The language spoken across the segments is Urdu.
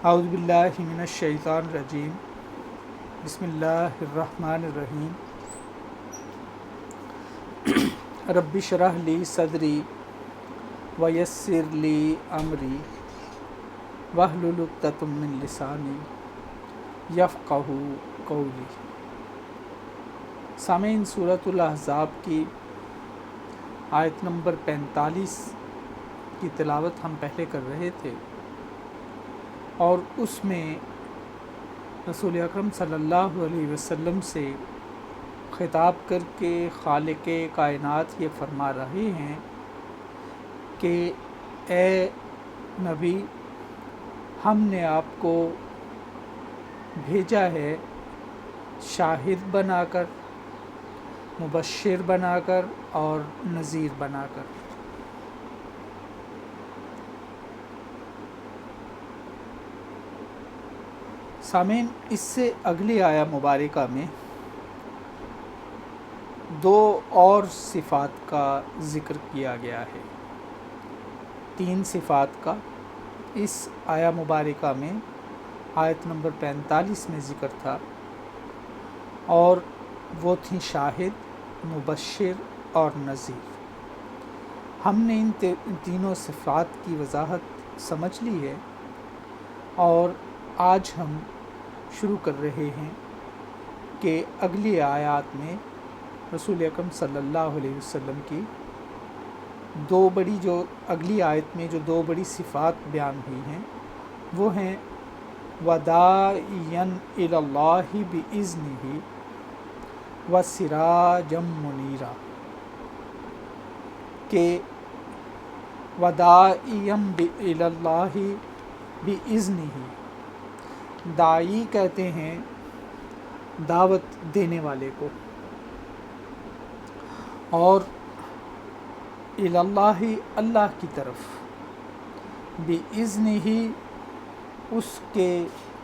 اعوذ باللہ من الشیطان الرجیم بسم اللہ الرحمن الرحیم رب اشرح لی صدری ویسر لی امری واحلل عقدۃ من لسانی یفقہوا قولی۔ سامعین، سورۃ الاحزاب کی آیت نمبر 45 کی تلاوت ہم پہلے کر رہے تھے، اور اس میں رسول اکرم صلی اللہ علیہ وسلم سے خطاب کر کے خالق کائنات یہ فرما رہے ہیں کہ اے نبی، ہم نے آپ کو بھیجا ہے شاہد بنا کر، مبشر بنا کر اور نذیر بنا کر۔ سامعین، اس سے اگلی آیہ مبارکہ میں دو اور صفات کا ذکر کیا گیا ہے۔ 3 صفات کا اس آیہ مبارکہ میں آیت نمبر 45 میں ذکر تھا، اور وہ تھیں شاہد، مبشر اور نذیر۔ ہم نے ان تینوں صفات کی وضاحت سمجھ لی ہے، اور آج ہم شروع کر رہے ہیں کہ اگلی آیات میں رسول اکرم صلی اللہ علیہ وسلم کی اگلی آیت میں جو 2 بڑی صفات بیان ہوئی ہیں وہ ہیں وَدَاعِيًا إِلَى اللَّهِ بِإِذْنِهِ وَسِرَاجًا مُنِيرًا، کہ وَدَاعِيًا إِلَى اللَّهِ بِإِذْنِهِ، داعی کہتے ہیں دعوت دینے والے کو، اور الی اللہ، اللہ کی طرف، بِإِذْنِهِ، اس کے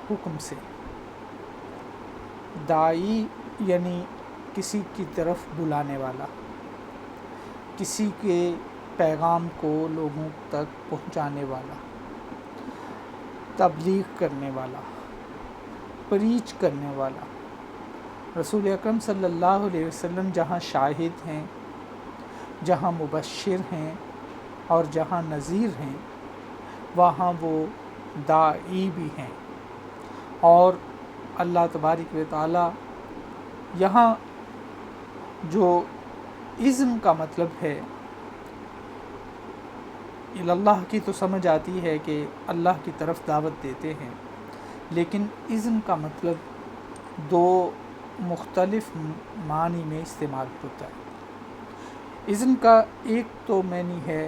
حکم سے۔ داعی یعنی کسی کی طرف بلانے والا، کسی کے پیغام کو لوگوں تک پہنچانے والا، تبلیغ کرنے والا، پریچ کرنے والا۔ رسول اکرم صلی اللہ علیہ وسلم جہاں شاہد ہیں، جہاں مبشر ہیں اور جہاں نذیر ہیں، وہاں وہ داعی بھی ہیں۔ اور اللہ تبارک و تعالی یہاں جو اذن کا مطلب ہے، اللہ کی تو سمجھ آتی ہے کہ اللہ کی طرف دعوت دیتے ہیں، لیکن اذن کا مطلب 2 مختلف معنی میں استعمال ہوتا ہے۔ اذن کا ایک تو معنی ہے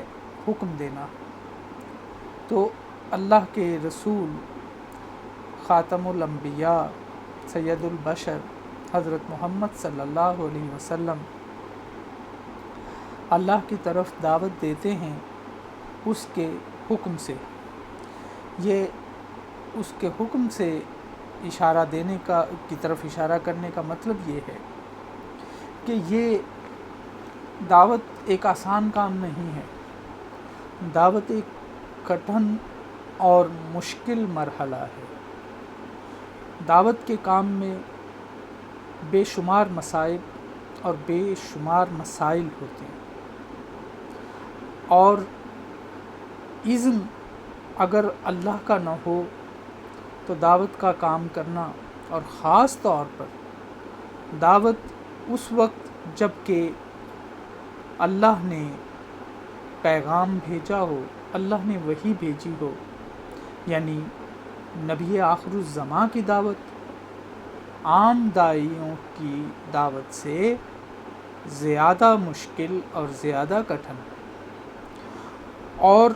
حکم دینا، تو اللہ کے رسول خاتم الانبیاء سید البشر حضرت محمد صلی اللہ علیہ وسلم اللہ کی طرف دعوت دیتے ہیں اس کے حکم سے۔ یہ اس کے حکم سے اشارہ دینے کی طرف اشارہ کرنے کا مطلب یہ ہے کہ یہ دعوت ایک آسان کام نہیں ہے، دعوت ایک کٹھن اور مشکل مرحلہ ہے۔ دعوت کے کام میں بے شمار مصائب اور بے شمار مسائل ہوتے ہیں، اور اذن اگر اللہ کا نہ ہو تو دعوت کا کام کرنا، اور خاص طور پر دعوت اس وقت جب کہ اللہ نے پیغام بھیجا ہو، اللہ نے وحی بھیجی ہو، یعنی نبی آخر الزماں کی دعوت عام داعیوں کی دعوت سے زیادہ مشکل اور زیادہ کٹھن، اور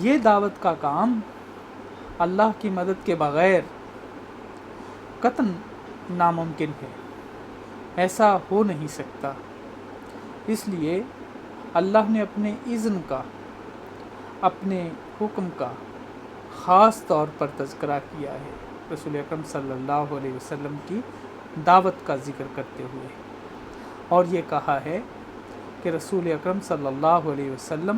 یہ دعوت کا کام اللہ کی مدد کے بغیر قطعاً ناممکن ہے، ایسا ہو نہیں سکتا۔ اس لیے اللہ نے اپنے اذن کا، اپنے حکم کا خاص طور پر تذکرہ کیا ہے رسول اکرم صلی اللہ علیہ وسلم کی دعوت کا ذکر کرتے ہوئے، اور یہ کہا ہے کہ رسول اکرم صلی اللہ علیہ وسلم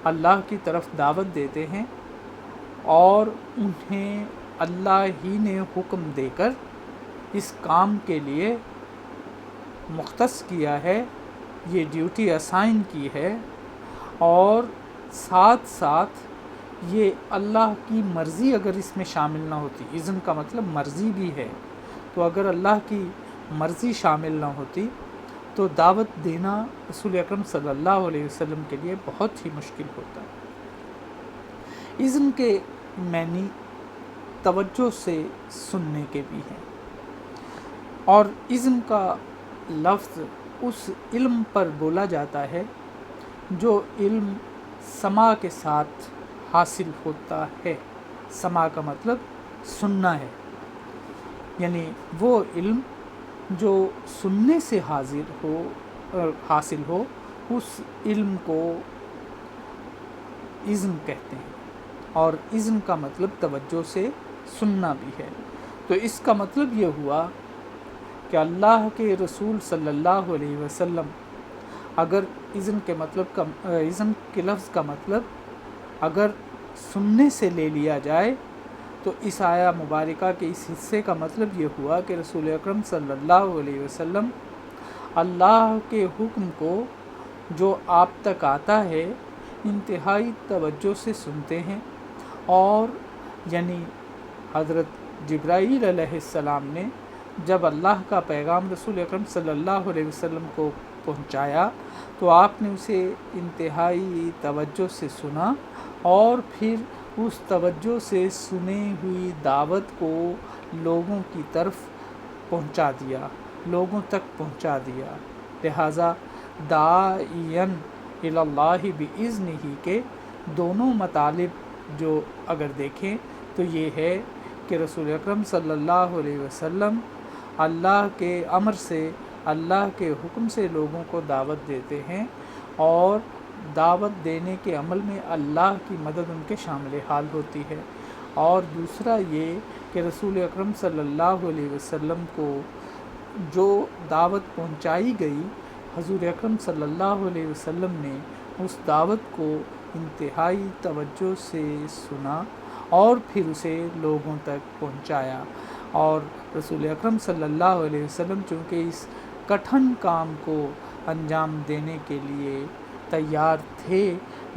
اللہ کی طرف دعوت دیتے ہیں اور انہیں اللہ ہی نے حکم دے کر اس کام کے لیے مختص کیا ہے، یہ ڈیوٹی اسائن کی ہے، اور ساتھ ساتھ یہ اللہ کی مرضی اگر اس میں شامل نہ ہوتی، اذن کا مطلب مرضی بھی ہے، تو اگر اللہ کی مرضی شامل نہ ہوتی تو دعوت دینا رسول اکرم صلی اللہ علیہ وسلم کے لیے بہت ہی مشکل ہوتا۔ اذن کے معنی توجہ سے سننے کے بھی ہیں، اور اذن کا لفظ اس علم پر بولا جاتا ہے جو علم سماع کے ساتھ حاصل ہوتا ہے۔ سماع کا مطلب سننا ہے، یعنی وہ علم جو سننے سے حاصل ہو اس علم کو اذن کہتے ہیں، اور اذن کا مطلب توجہ سے سننا بھی ہے۔ تو اس کا مطلب یہ ہوا کہ اللہ کے رسول صلی اللہ علیہ وسلم اگر اذن کے لفظ کا مطلب اگر سننے سے لے لیا جائے تو اس آیہ مبارکہ کے اس حصے کا مطلب یہ ہوا کہ رسول اکرم صلی اللہ علیہ وسلم اللہ کے حکم کو جو آپ تک آتا ہے انتہائی توجہ سے سنتے ہیں، اور یعنی حضرت جبرائیل علیہ السلام نے جب اللہ کا پیغام رسول اکرم صلی اللہ علیہ وسلم کو پہنچایا تو آپ نے اسے انتہائی توجہ سے سنا، اور پھر اس توجہ سے سنی ہوئی دعوت کو لوگوں کی طرف پہنچا دیا، لوگوں تک پہنچا دیا۔ لہٰذا داعین الی اللہ باذنہ کے دونوں مطالب جو اگر دیکھیں تو یہ ہے کہ رسول اکرم صلی اللہ علیہ وسلم اللہ کے امر سے، اللہ کے حکم سے لوگوں کو دعوت دیتے ہیں، اور دعوت دینے کے عمل میں اللہ کی مدد ان کے شامل حال ہوتی ہے۔ اور دوسرا یہ کہ رسول اکرم صلی اللہ علیہ وسلم کو جو دعوت پہنچائی گئی، حضور اکرم صلی اللہ علیہ وسلم نے اس دعوت کو انتہائی توجہ سے سنا اور پھر اسے لوگوں تک پہنچایا، اور رسول اکرم صلی اللہ علیہ وسلم چونکہ اس کٹھن کام کو انجام دینے کے لیے تیار تھے،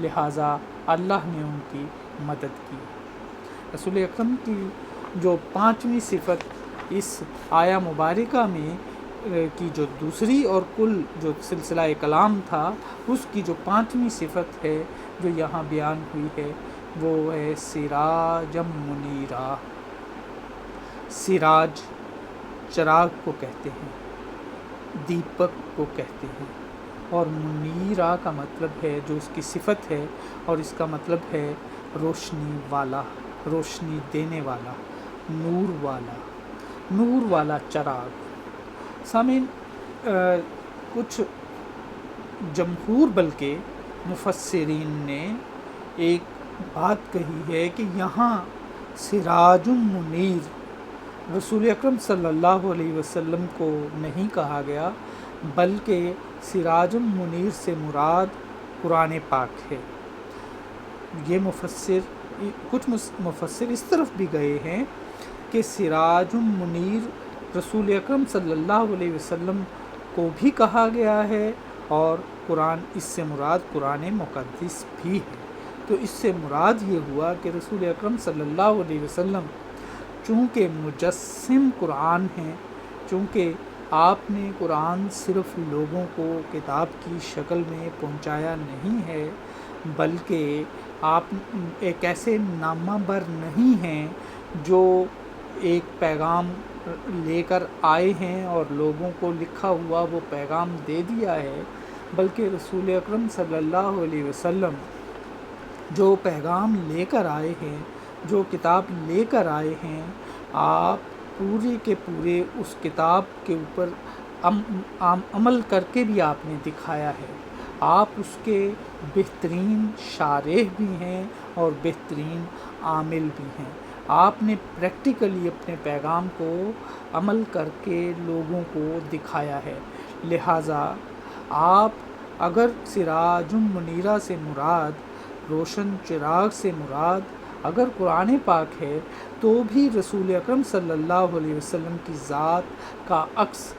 لہٰذا اللہ نے ان کی مدد کی۔ رسول اکرم کی جو پانچویں صفت اس آیہ مبارکہ میں کی جو دوسری اور کل جو سلسلہ کلام تھا اس کی جو پانچویں صفت ہے جو یہاں بیان ہوئی ہے وہ ہے سراجم منیرا۔ سراج چراغ کو کہتے ہیں، دیپک کو کہتے ہیں، اور منیرا کا مطلب ہے جو اس کی صفت ہے، اور اس کا مطلب ہے روشنی والا، روشنی دینے والا، نور والا چراغ۔ سامعین، کچھ جمہور بلکہ مفسرین نے ایک بات کہی ہے کہ یہاں سراج منیر رسول اکرم صلی اللہ علیہ وسلم کو نہیں کہا گیا، بلکہ سراج منیر سے مراد قرآن پاک ہے۔ یہ کچھ مفسر اس طرف بھی گئے ہیں کہ سراج منیر رسول اکرم صلی اللہ علیہ وسلم کو بھی کہا گیا ہے، اور قرآن اس سے مراد قرآن مقدس بھی ہے۔ تو اس سے مراد یہ ہوا کہ رسول اکرم صلی اللہ علیہ وسلم چونکہ مجسم قرآن ہیں، چونکہ آپ نے قرآن صرف لوگوں کو کتاب کی شکل میں پہنچایا نہیں ہے، بلکہ آپ ایک ایسے نامہ بر نہیں ہیں جو ایک پیغام لے کر آئے ہیں اور لوگوں کو لکھا ہوا وہ پیغام دے دیا ہے، بلکہ رسول اکرم صلی اللہ علیہ وسلم جو پیغام لے کر آئے ہیں، جو کتاب لے کر آئے ہیں، آپ پورے کے پورے اس کتاب کے اوپر عمل کر کے بھی آپ نے دکھایا ہے۔ آپ اس کے بہترین شارح بھی ہیں اور بہترین عامل بھی ہیں۔ آپ نے پریکٹیکلی اپنے پیغام کو عمل کر کے لوگوں کو دکھایا ہے، لہٰذا آپ اگر سراج منیرہ سے مراد، روشن چراغ سے مراد اگر قرآن پاک ہے تو بھی رسول اکرم صلی اللہ علیہ وسلم کی ذات کا عکس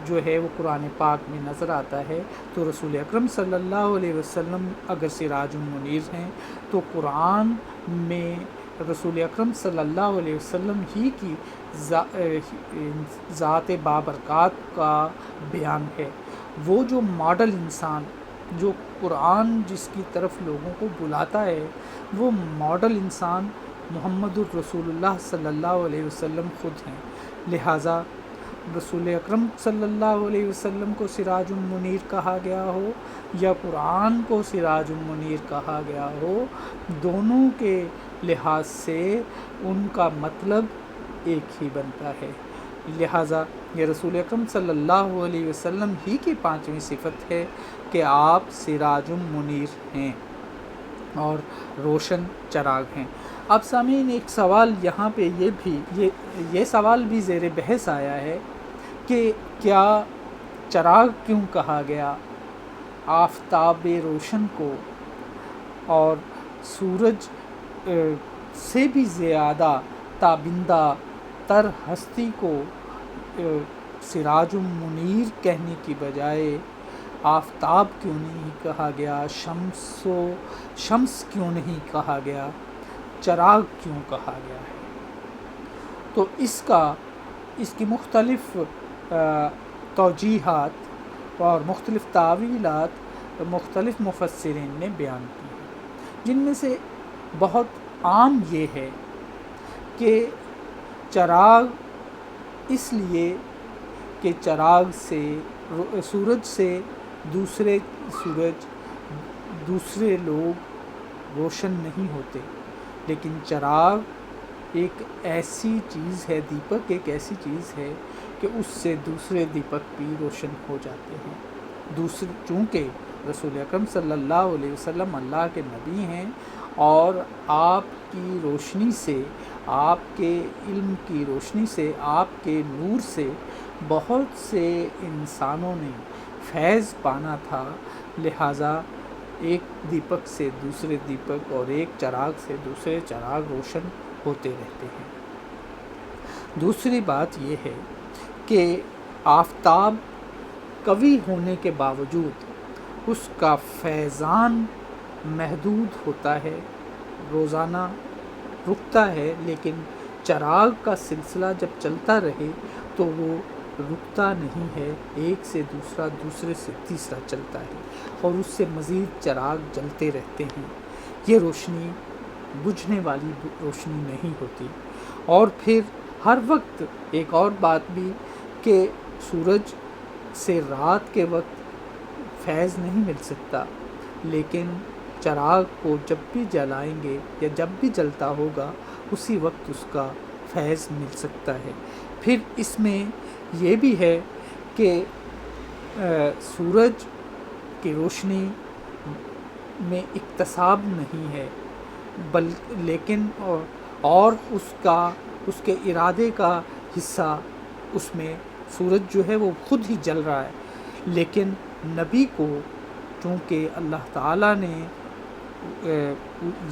جو ہے وہ قرآن پاک میں نظر آتا ہے. تو رسول اکرم صلی اللہ علیہ وسلم اگر سراج المنیر ہیں تو قرآن میں رسول اکرم صلی اللہ علیہ وسلم ہی کی ذات بابرکات کا بیان ہے. وہ جو ماڈل انسان، جو قرآن جس کی طرف لوگوں کو بلاتا ہے، وہ ماڈل انسان محمد الرسول اللہ صلی اللہ علیہ وسلم خود ہیں. لہٰذا رسول اکرم صلی اللہ علیہ وسلم کو سراج المنیر کہا گیا ہو یا قرآن کو سراج المنیر کہا گیا ہو، دونوں کے لحاظ سے ان کا مطلب ایک ہی بنتا ہے. لہٰذا یہ رسول اکرم صلی اللہ علیہ وسلم ہی کی پانچویں صفت ہے کہ آپ سراج المنیر ہیں اور روشن چراغ ہیں. اب سامعین ایک سوال یہاں پہ یہ سوال بھی زیر بحث آیا ہے کہ کیا چراغ کیوں کہا گیا آفتاب روشن کو، اور سورج سے بھی زیادہ تابندہ تر ہستی کو سراج المنیر کہنے کی بجائے آفتاب کیوں نہیں کہا گیا، شمس کیوں نہیں کہا گیا، چراغ کیوں کہا گیا ہے؟ تو اس کی مختلف توجیحات اور مختلف تعویلات مختلف مفسرین نے بیان کی ہیں، جن میں سے بہت عام یہ ہے کہ چراغ اس لیے کہ چراغ سے سورج سے دوسرے لوگ روشن نہیں ہوتے، لیکن چراغ ایک ایسی چیز ہے، دیپک ایک ایسی چیز ہے کہ اس سے دوسرے دیپک بھی روشن ہو جاتے ہیں. چونکہ رسول اکرم صلی اللہ علیہ وسلم اللہ کے نبی ہیں، اور آپ کی روشنی سے، آپ کے علم کی روشنی سے، آپ کے نور سے بہت سے انسانوں نے فیض پانا تھا. لہٰذا ایک دیپک سے دوسرے دیپک اور ایک چراغ سے دوسرے چراغ روشن ہوتے رہتے ہیں. دوسری بات یہ ہے کہ آفتاب قوی ہونے کے باوجود اس کا فیضان محدود ہوتا ہے، روزانہ رکتا ہے، لیکن چراغ کا سلسلہ جب چلتا رہے تو وہ رکتا نہیں ہے، ایک سے دوسرا، دوسرے سے تیسرا چلتا ہے، اور اس سے مزید چراغ جلتے رہتے ہیں. یہ روشنی بجھنے والی روشنی نہیں ہوتی. اور پھر ہر وقت ایک اور بات بھی کہ سورج سے رات کے وقت فیض نہیں مل سکتا، لیکن چراغ کو جب بھی جلائیں گے یا جب بھی جلتا ہوگا اسی وقت اس کا فیض مل سکتا ہے. پھر اس میں یہ بھی ہے کہ سورج کی روشنی میں اکتساب نہیں ہے، لیکن اور اس کے ارادے کا حصہ اس میں سورج جو ہے وہ خود ہی جل رہا ہے. لیکن نبی کو چونکہ اللہ تعالیٰ نے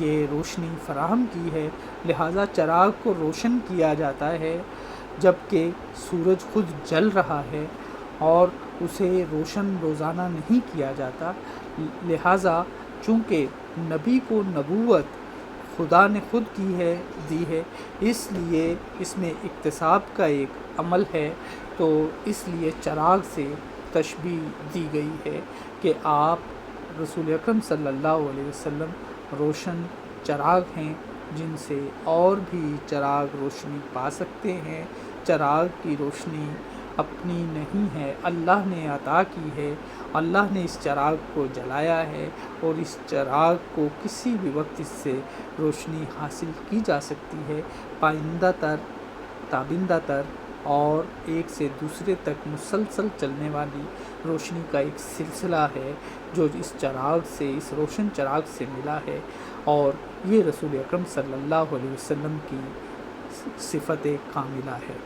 یہ روشنی فراہم کی ہے، لہٰذا چراغ کو روشن کیا جاتا ہے جبکہ سورج خود جل رہا ہے اور اسے روشن روزانہ نہیں کیا جاتا. لہٰذا چونکہ نبی کو نبوت خدا نے خود دی ہے، اس لیے اس میں اکتساب کا ایک عمل ہے. تو اس لیے چراغ سے تشبیہ دی گئی ہے کہ آپ رسول اکرم صلی اللہ علیہ وسلم روشن چراغ ہیں جن سے اور بھی چراغ روشنی پا سکتے ہیں. چراغ کی روشنی اپنی نہیں ہے، اللہ نے عطا کی ہے، اللہ نے اس چراغ کو جلایا ہے، اور اس چراغ کو کسی بھی وقت اس سے روشنی حاصل کی جا سکتی ہے. پائندہ تر، تابندہ تر اور ایک سے دوسرے تک مسلسل چلنے والی روشنی کا ایک سلسلہ ہے جو اس چراغ سے، اس روشن چراغ سے ملا ہے. اور یہ رسول اکرم صلی اللہ علیہ وسلم کی صفت کاملہ ہے.